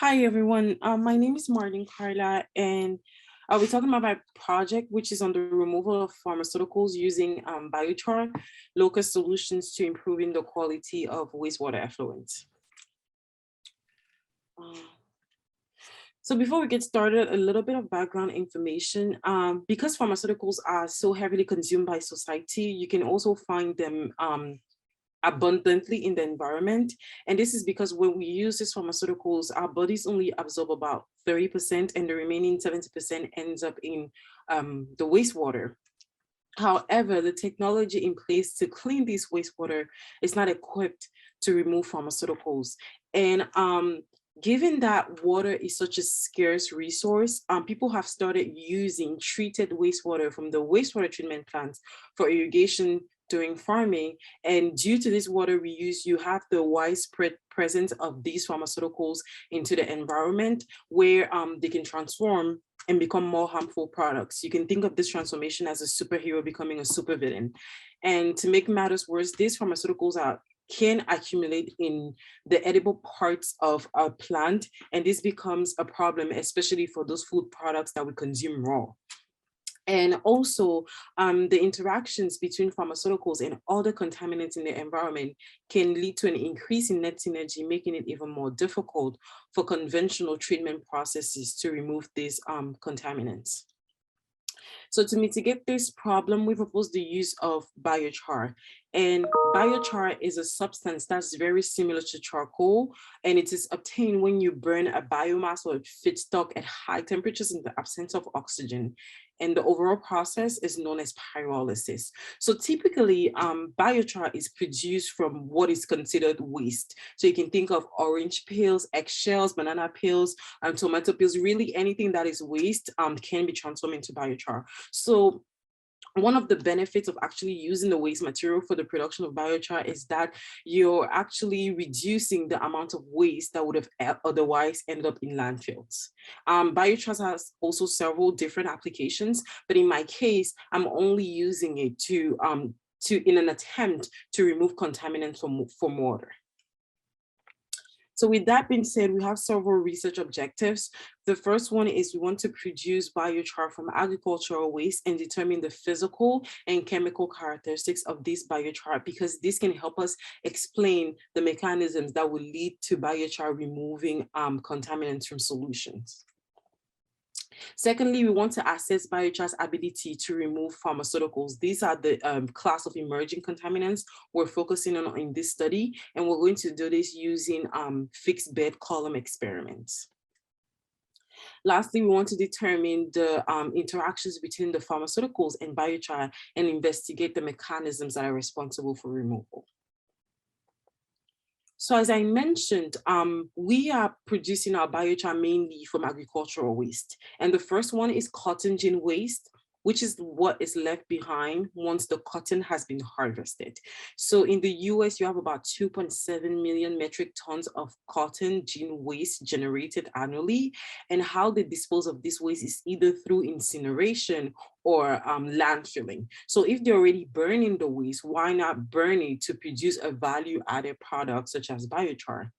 Hi, everyone. My name is Martin Carla, and I'll be talking about my project, which is on the removal of pharmaceuticals using biochar, local solutions to improving the quality of wastewater effluent. Uh, So before we get started, a little bit of background information. Because pharmaceuticals are so heavily consumed by society, you can also find them abundantly in the environment. And this is because when we use these pharmaceuticals, our bodies only absorb about 30% and the remaining 70% ends up in the wastewater. However, the technology in place to clean this wastewater is not equipped to remove pharmaceuticals. And given that water is such a scarce resource, people have started using treated wastewater from the wastewater treatment plants for irrigation during farming. And due to this water reuse, you have the widespread presence of these pharmaceuticals into the environment where they can transform and become more harmful products. You can think of this transformation as a superhero becoming a supervillain. And to make matters worse, these pharmaceuticals can accumulate in the edible parts of our plant, and this becomes a problem, especially for those food products that we consume raw. And also, the interactions between pharmaceuticals and other contaminants in the environment can lead to an increase in net synergy, making it even more difficult for conventional treatment processes to remove these contaminants. So to mitigate this problem, we propose the use of biochar. And biochar is a substance that's very similar to charcoal, and it is obtained when you burn a biomass or a feedstock at high temperatures in the absence of oxygen. And the overall process is known as pyrolysis. So typically, biochar is produced from what is considered waste. So you can think of orange peels, eggshells, banana peels, tomato peels, really anything that is waste can be transformed into biochar. So one of the benefits of actually using the waste material for the production of biochar is that you're actually reducing the amount of waste that would have otherwise ended up in landfills. Biochar has also several different applications, but in my case, I'm only using it in an attempt to remove contaminants from water. So with that being said, we have several research objectives. The first one is we want to produce biochar from agricultural waste and determine the physical and chemical characteristics of this biochar, because this can help us explain the mechanisms that will lead to biochar removing contaminants from solutions. Secondly, we want to assess biochar's ability to remove pharmaceuticals. These are the class of emerging contaminants we're focusing on in this study, and we're going to do this using fixed bed column experiments. Lastly, we want to determine the interactions between the pharmaceuticals and biochar and investigate the mechanisms that are responsible for removal. So as I mentioned, we are producing our biochar mainly from agricultural waste. And the first one is cotton gin waste, which is what is left behind once the cotton has been harvested. So in the US, you have about 2.7 million metric tons of cotton gin waste generated annually. And how they dispose of this waste is either through incineration or landfilling. So if they're already burning the waste, why not burn it to produce a value-added product such as biochar?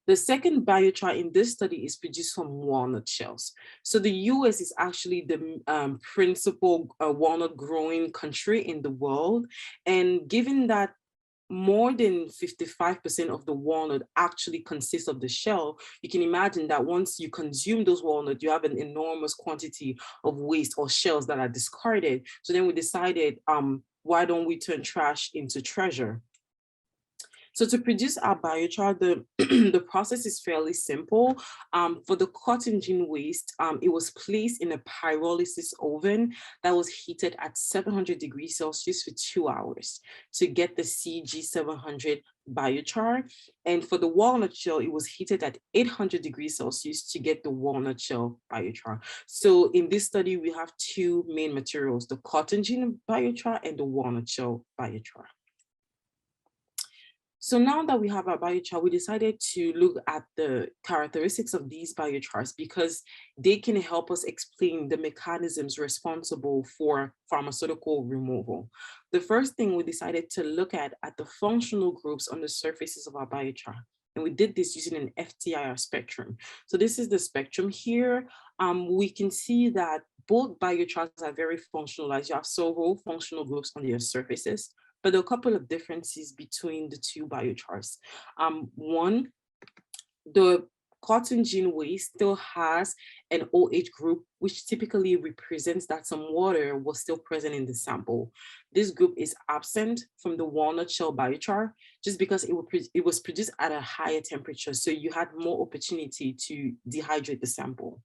The second biochar in this study is produced from walnut shells. So the US is actually the principal walnut growing country in the world. And given that more than 55% of the walnut actually consists of the shell, you can imagine that once you consume those walnuts, you have an enormous quantity of waste or shells that are discarded. So then we decided, why don't we turn trash into treasure? So to produce our biochar, the process is fairly simple. For the cotton gin waste, it was placed in a pyrolysis oven that was heated at 700 degrees Celsius for 2 hours to get the CG700 biochar. And for the walnut shell, it was heated at 800 degrees Celsius to get the walnut shell biochar. So in this study, we have two main materials, the cotton gin biochar and the walnut shell biochar. So now that we have our biochar, we decided to look at the characteristics of these biochars because they can help us explain the mechanisms responsible for pharmaceutical removal. The first thing we decided to look at the functional groups on the surfaces of our biochar. And we did this using an FTIR spectrum. So this is the spectrum here. We can see that both biochars are very functionalized. You have several functional groups on their surfaces, but there are a couple of differences between the two biochars. One, the cotton gene waste still has an OH group, which typically represents that some water was still present in the sample. This group is absent from the walnut shell biochar just because it was produced at a higher temperature, so you had more opportunity to dehydrate the sample.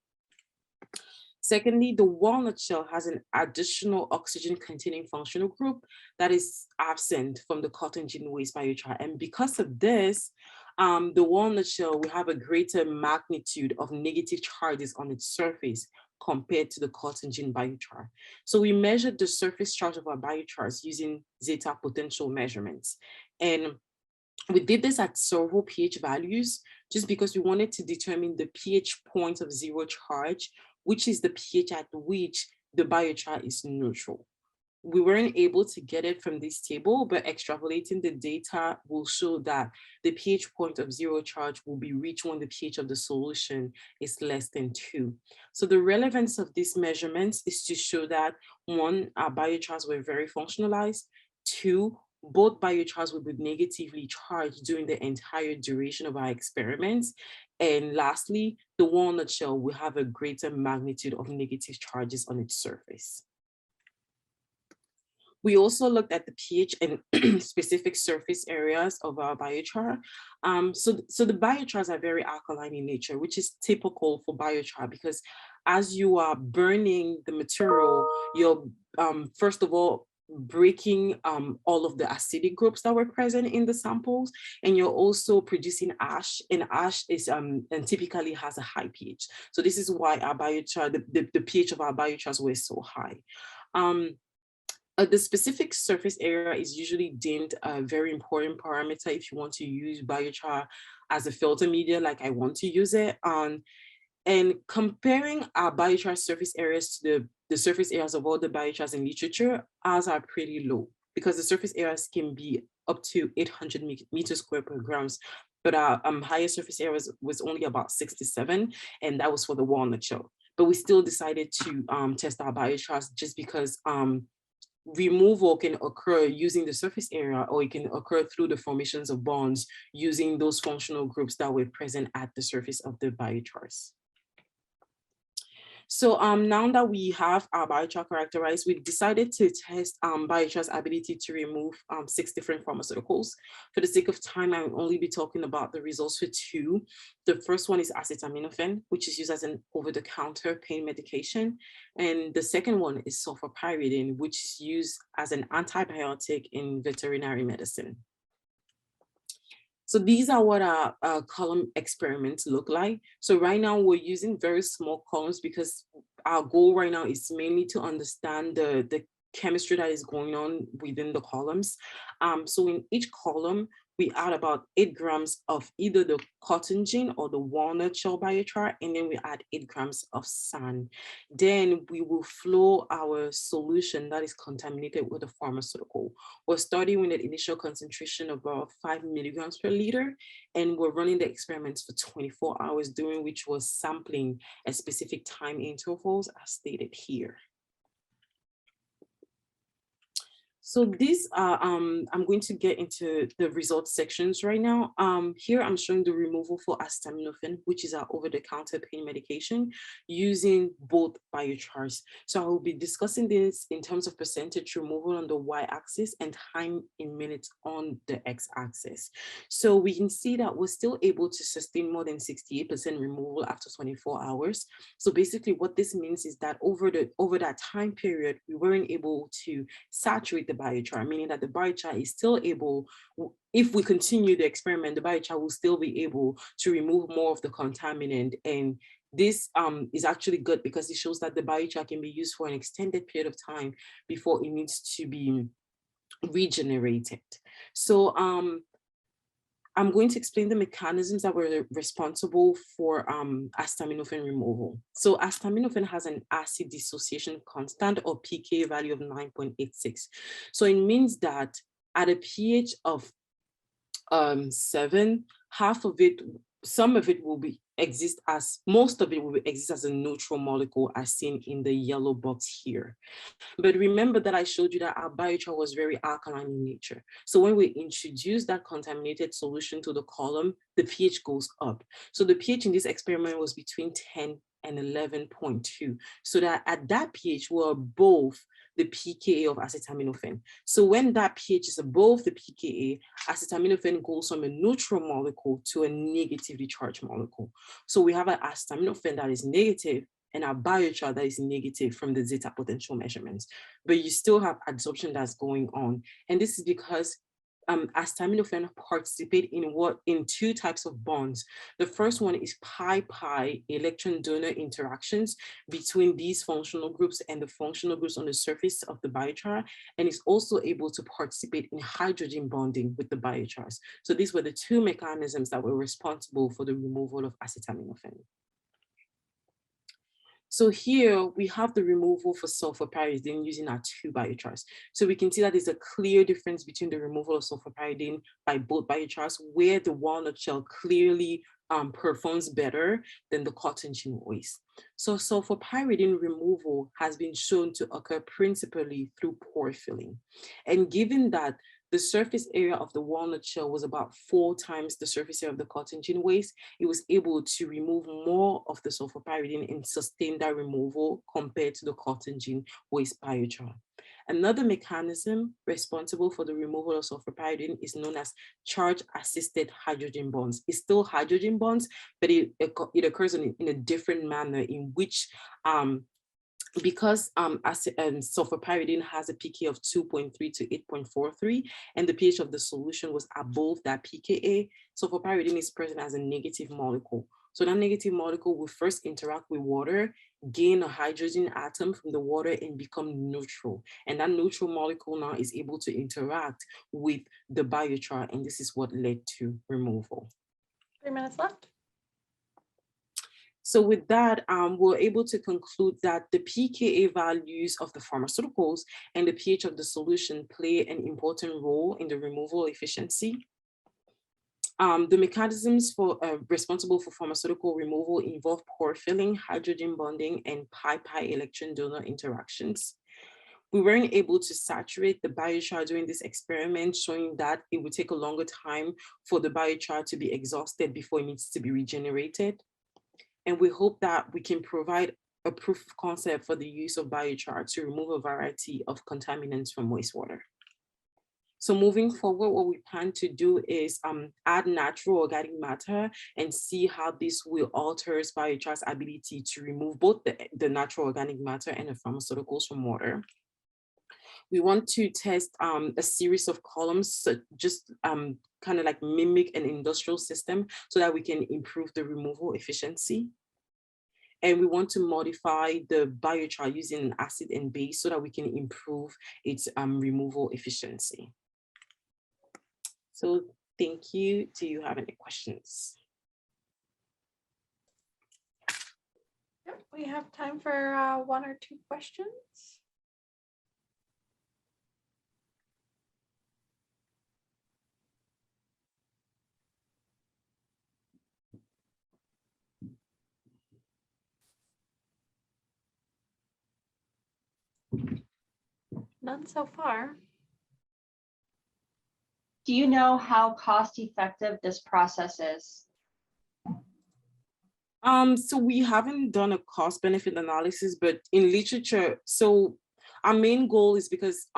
Secondly, the walnut shell has an additional oxygen-containing functional group that is absent from the cotton gene waste biochar. And because of this, the walnut shell will have a greater magnitude of negative charges on its surface compared to the cotton gene biochar. So we measured the surface charge of our biochars using zeta potential measurements. And we did this at several pH values just because we wanted to determine the pH point of zero charge, which is the pH at which the biochar is neutral. We weren't able to get it from this table, but extrapolating the data will show that the pH point of zero charge will be reached when the pH of the solution is less than 2. So the relevance of these measurements is to show that, one, our biochars were very functionalized. Two, both biochars will be negatively charged during the entire duration of our experiments. And lastly, the walnut shell will have a greater magnitude of negative charges on its surface. We also looked at the pH and specific surface areas of our biochar. So the biochars are very alkaline in nature, which is typical for biochar because as you are burning the material, you're first of all breaking all of the acidic groups that were present in the samples, and you're also producing ash, and ash is and typically has a high pH. So this is why our biochar, the pH of our biochars were so high. The specific surface area is usually deemed a very important parameter if you want to use biochar as a filter media, like I want to use it. And comparing our biochar surface areas to the surface areas of all the biochars in literature, ours are pretty low because the surface areas can be up to 800 meters square per grams. But our highest surface area was only about 67, and that was for the walnut shell. But we still decided to test our biochars just because removal can occur using the surface area, or it can occur through the formations of bonds using those functional groups that were present at the surface of the biochars. So now that we have our biochar characterized, we decided to test biochar's ability to remove 6 different pharmaceuticals. For the sake of time, I will only be talking about the results for 2. The first one is acetaminophen, which is used as an over-the-counter pain medication. And the second one is sulfapyridine, which is used as an antibiotic in veterinary medicine. So these are what our column experiments look like. So right now we're using very small columns because our goal right now is mainly to understand the chemistry that is going on within the columns. So in each column, we add about 8 grams of either the cotton gin or the walnut shell biochar, and then we add 8 grams of SAN. Then we will flow our solution that is contaminated with a pharmaceutical. We're starting with an initial concentration of about 5 milligrams per liter, and we're running the experiments for 24 hours, during which we're sampling at specific time intervals as stated here. So these are, I'm going to get into the results sections right now. Here I'm showing the removal for acetaminophen, which is our over-the-counter pain medication, using both biochars. So I will be discussing this in terms of percentage removal on the y-axis and time in minutes on the x-axis. So we can see that we're still able to sustain more than 68% removal after 24 hours. So basically what this means is that over that time period, we weren't able to saturate the biochar, meaning that the biochar is still able, if we continue the experiment, the biochar will still be able to remove more of the contaminant. And this is actually good because it shows that the biochar can be used for an extended period of time before it needs to be regenerated. So I'm going to explain the mechanisms that were responsible for acetaminophen removal. So acetaminophen has an acid dissociation constant, or pK, value of 9.86. So it means that at a pH of 7, half of it, some of it will be exist as, most of it will exist as a neutral molecule as seen in the yellow box here. But remember that I showed you that our biochar was very alkaline in nature. So when we introduce that contaminated solution to the column, the pH goes up. So the pH in this experiment was between 10 and 11.2. So that at that pH, we're above the pKa of acetaminophen. So when that pH is above the pKa, acetaminophen goes from a neutral molecule to a negatively charged molecule. So we have an acetaminophen that is negative and our biochar that is negative from the zeta potential measurements, but you still have adsorption that's going on. And this is because acetaminophen participate in two types of bonds. The first one is pi-pi electron donor interactions between these functional groups and the functional groups on the surface of the biochar, and is also able to participate in hydrogen bonding with the biochars. So these were the two mechanisms that were responsible for the removal of acetaminophen. So here we have the removal for sulfurpyridine using our two biochars. So we can see that there's a clear difference between the removal of sulfurpyridine by both biochars, where the walnut shell clearly performs better than the cotton gin waste. So sulfurpyridine removal has been shown to occur principally through pore filling. And given that the surface area of the walnut shell was about 4 times the surface area of the cotton gin waste, it was able to remove more of the sulfurpyridine and sustain that removal compared to the cotton gin waste biochar. Another mechanism responsible for the removal of sulfurpyridine is known as charge-assisted hydrogen bonds. It's still hydrogen bonds, but it occurs in a different manner in which because sulfurpyridine has a pKa of 2.3 to 8.43, and the pH of the solution was above that pKa, sulfurpyridine is present as a negative molecule. So that negative molecule will first interact with water, gain a hydrogen atom from the water and become neutral. And that neutral molecule now is able to interact with the biochar, and this is what led to removal. 3 minutes left. So with that, we're able to conclude that the pKa values of the pharmaceuticals and the pH of the solution play an important role in the removal efficiency. The mechanisms responsible for pharmaceutical removal involve pore filling, hydrogen bonding, and pi-pi electron donor interactions. We weren't able to saturate the biochar during this experiment, showing that it would take a longer time for the biochar to be exhausted before it needs to be regenerated. And we hope that we can provide a proof of concept for the use of biochar to remove a variety of contaminants from wastewater. So moving forward, what we plan to do is add natural organic matter and see how this will alter biochar's ability to remove both the natural organic matter and the pharmaceuticals from water. We want to test a series of columns, so just kind of like mimic an industrial system so that we can improve the removal efficiency. And we want to modify the biochar using an acid and base so that we can improve its removal efficiency. So thank you. Do you have any questions? Yep, we have time for 1 or 2 questions. None so far. Do you know how cost effective this process is? So we haven't done a cost benefit analysis, but in literature, so our main goal is because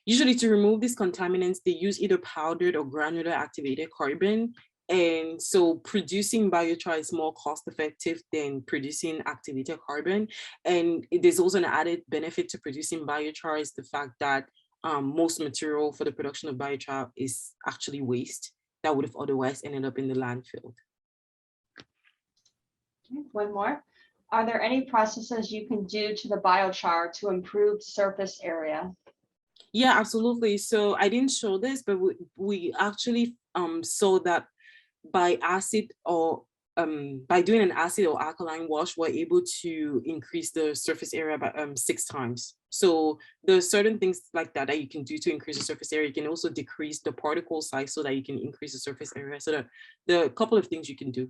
usually to remove these contaminants, they use either powdered or granular activated carbon. And so producing biochar is more cost effective than producing activated carbon. And there's also an added benefit to producing biochar is the fact that most material for the production of biochar is actually waste that would have otherwise ended up in the landfill. Okay, 1 more. Are there any processes you can do to the biochar to improve surface area? Yeah, absolutely. So I didn't show this, but we actually saw that by acid or by doing an acid or alkaline wash, we're able to increase the surface area by 6 times. So there's certain things like that that you can do to increase the surface area. You can also decrease the particle size so that you can increase the surface area. So there are a couple of things you can do.